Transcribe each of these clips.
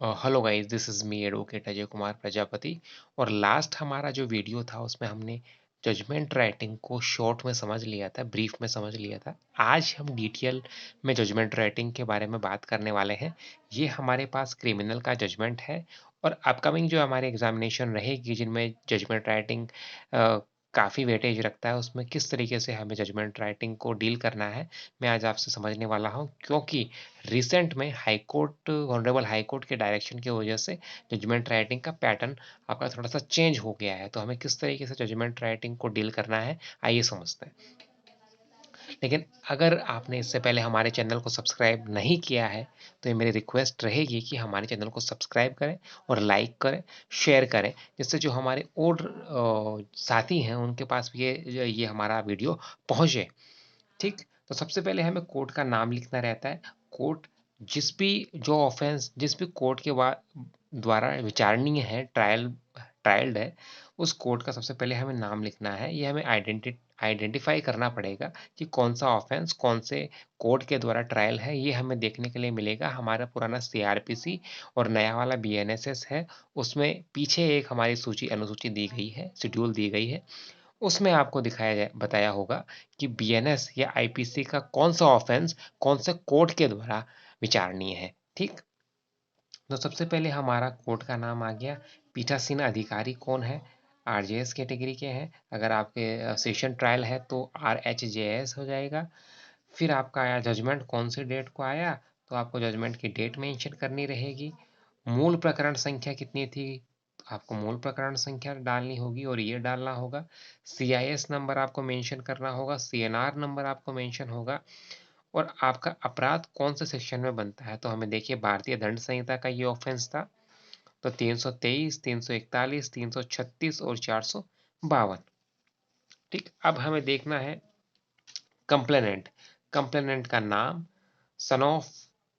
Hello guys, this is me advocate Ajay Kumar Prajapati. और last हमारा जो वीडियो था उसमें हमने जजमेंट राइटिंग को शॉर्ट में समझ लिया था, ब्रीफ में समझ लिया था। आज हम डिटेल में जजमेंट राइटिंग के बारे में बात करने वाले हैं। ये हमारे पास क्रिमिनल का जजमेंट है और अपकमिंग जो हमारे एग्जामिनेशन रहेगी जिनमें जजमेंट राइटिंग काफ़ी वेटेज रखता है, उसमें किस तरीके से हमें जजमेंट राइटिंग को डील करना है, मैं आज आपसे समझने वाला हूँ। क्योंकि रिसेंट में high court, honourable high court के डायरेक्शन की वजह से जजमेंट राइटिंग का पैटर्न आपका थोड़ा-सा चेंज हो गया है। तो हमें किस तरीके से जजमेंट राइटिंग को डील करना है, आइए समझते हैं। लेकिन अगर आपने इससे पहले हमारे चैनल को सब्सक्राइब नहीं किया है, तो ये मेरी रिक्वेस्ट रहेगी कि हमारे चैनल को सब्सक्राइब करें और लाइक करें, शेयर करें, जिससे जो हमारे और साथी हैं, उनके पास भी ये हमारा वीडियो पहुँचे। ठीक? तो सबसे पहले हमें कोर्ट का नाम लिखना रहता है। कोर्ट जो ऑफेंस जिस भी कोर्ट के द्वारा विचारणीय है, ट्रायल्ड है, उस कोर्ट का सबसे पहले हमें नाम लिखना है। ये हमें आइडेंटिफाई करना पड़ेगा कि कौन सा ऑफेंस कौन से कोर्ट के द्वारा ट्रायल है। ये हमें देखने के लिए मिलेगा। हमारा पुराना सीआरपीसी और नया वाला बीएनएसएस है, उसमें पीछे एक हमारी अनुसूची दी गई है, शेड्यूल दी गई है। उसमें आपको बताया होगा कि बीएनएस या आईपीसी का कौन सा ऑफेंस कौन से कोर्ट के द्वारा विचारणीय है। ठीक? तो सबसे पहले हमारा कोर्ट का नाम आ गया। पीठासीन अधिकारी कौन है? आरजेएस कैटेगरी के हैं। अगर आपके सेशन ट्रायल है तो आरएचजेएस हो जाएगा। फिर आपका आया जजमेंट, कौन से डेट को आया, तो आपको जजमेंट की डेट मेंशन करनी रहेगी। मूल प्रकरण संख्या कितनी थी, आपको मूल प्रकरण संख्या डालनी होगी और ये डालना होगा। सीआईएस नंबर आपको मेंशन करना होगा, सीएनआर नंबर आपको मेंशन होगा और आपका अपराध कौन से सेक्शन में बनता है। तो हमें देखिए, भारतीय दंड संहिता का ये ऑफेंस था, तो 323, 341, 336 और 452। ठीक, अब हमें देखना है कंप्लेनेंट। कंप्लेनेंट का नाम, सन ऑफ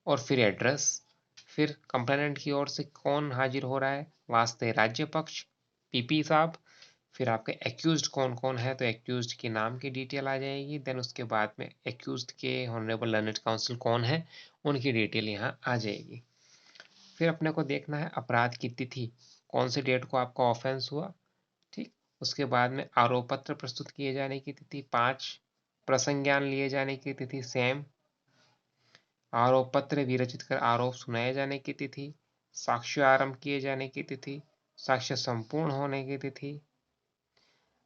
और फिर एड्रेस, फिर कंप्लेनेंट की ओर से कौन हाजिर हो रहा है, वास्ते राज्य पक्ष, पीपी साहब। फिर आपके एक्यूज्ड कौन कौन है, तो एक्यूज्ड के नाम की डिटेल आ जाएगी। देन उसके बाद में एक्यूज्ड के ऑनरेबल लर्नेड काउंसिल कौन है, उनकी डिटेल यहाँ आ जाएगी। फिर अपने को देखना है अपराध की तिथि, कौन सी डेट को आपका ऑफेंस हुआ। ठीक, उसके बाद में आरोप पत्र प्रस्तुत किए जाने की तिथि 5, प्रसंज्ञान लिए जाने की तिथि सेम, आरोप पत्र विरचित कर आरोप सुनाए जाने की तिथि, साक्ष्य आरंभ किए जाने की तिथि, साक्ष्य संपूर्ण होने की तिथि,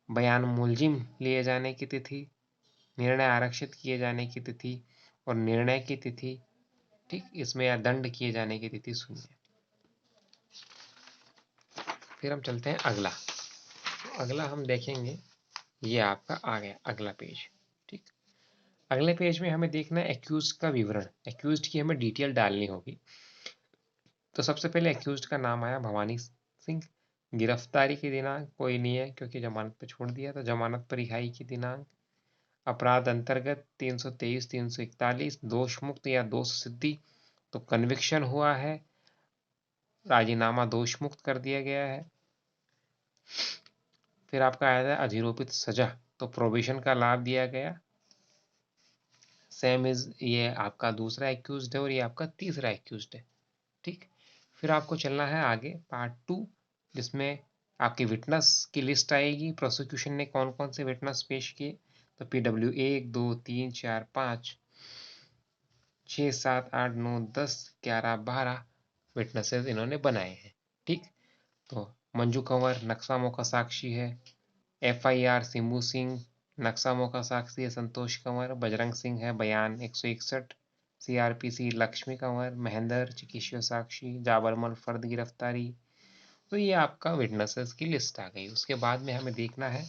बयान मुलजिम लिए जाने की तिथि, निर्णय आरक्षित किए जाने की तिथि और निर्णय की तिथि। ठीक, इसमें या दंड किए जाने की तिथि सुनिए। फिर हम चलते हैं अगला। अगला हम देखेंगे, ये आपका आ गया अगला पेज। ठीक, अगले पेज में हमें देखना है एक्यूज का विवरण। एक्यूज की हमें डिटेल डालनी होगी। तो सबसे पहले एक्यूज का नाम आया भवानी सिंह। गिरफ्तारी की दिनांक कोई नहीं है क्योंकि जमानत पर छोड़ दिया, तो जमानत पर रिहाई की दिनांक। अपराध अंतर्गत 323, 341, दोष मुक्त या दोष सिद्धि, तो कन्विक्शन हुआ है, राजीनामा दोष मुक्त कर दिया गया है। फिर आपका आया था अधिरोपित सजा, तो प्रोबेशन का लाभ दिया गया। सेम इज, ये आपका दूसरा एक्यूज्ड है और ये आपका तीसरा एक्यूज्ड है। ठीक, फिर आपको चलना है आगे पार्ट 2, जिसमें आपकी विटनेस की लिस्ट आएगी। प्रोसिक्यूशन ने कौन कौन से विटनेस पेश किए, तो PW 1, 2, 3, 4, 5, 6, 7, 8, 9, 10, 11, 12 विटनेसेस इन्होंने बनाए हैं। ठीक, तो मंजू कंवर नक्शा मौका साक्षी है। FIR सिंबू सिंह नक्शा मौका साक्षी है। संतोष कंवर, बजरंग सिंह है बयान 161। CRPC लक्ष्मी कंवर, महेंद्र चिकित्सा साक्षी, जाबरमल फर्द गिरफ्तारी। तो ये आपका विटनेसेस की लिस्ट आ गई। उसके बाद में हमें देखना है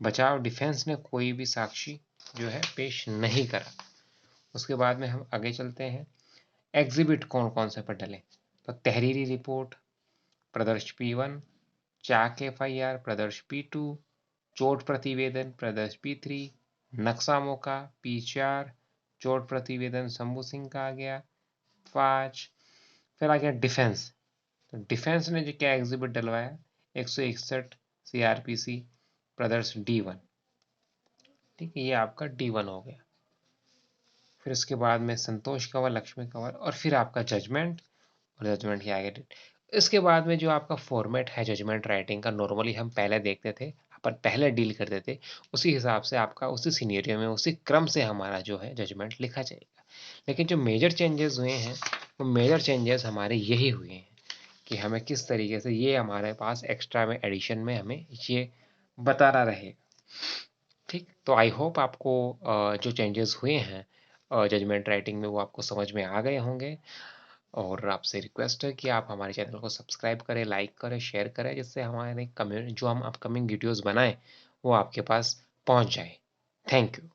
बचाव डिफेंस ने कोई भी साक्षी जो है पेश नहीं करा। उसके बाद में हम आगे चलते हैं, एग्जिबिट कौन कौन से पर डले, तो तहरीरी रिपोर्ट प्रदर्श P1, चाक FIR प्रदर्श P2, चोट प्रतिवेदन प्रदर्श P3, नक्शा मौका P4, चोट प्रतिवेदन शंभू सिंह का आ गया 5। फिर आ गया डिफेंस, तो डिफेंस ने जो क्या एग्जिबिट डलवाया 161 CRPC प्रदर्श D1। ठीक है, ये आपका D1 हो गया। फिर उसके बाद में संतोष कंवर, लक्ष्मी कंवर और फिर आपका जजमेंट और जजमेंट ही आगे। इसके बाद में जो आपका फॉर्मेट है जजमेंट राइटिंग का, नॉर्मली हम पहले देखते थे, अपन पहले डील करते थे, उसी हिसाब से आपका उसी सिनेरियो में उसी क्रम से हमारा जो है जजमेंट लिखा जाएगा। लेकिन जो मेजर चेंजेस हुए हैं, वो मेजर चेंजेस हमारे यही हुए हैं कि हमें किस तरीके से ये हमारे पास एक्स्ट्रा में एडिशन में हमें ये बताना रहेगा। ठीक, तो आई होप आपको जो चेंजेस हुए हैं जजमेंट राइटिंग में वो आपको समझ में आ गए होंगे। और आपसे रिक्वेस्ट है कि आप हमारे चैनल को सब्सक्राइब करें, लाइक करें, शेयर करें, जिससे हमारे जो हम अपकमिंग वीडियोस बनाएं वो आपके पास पहुंच जाए। Thank you.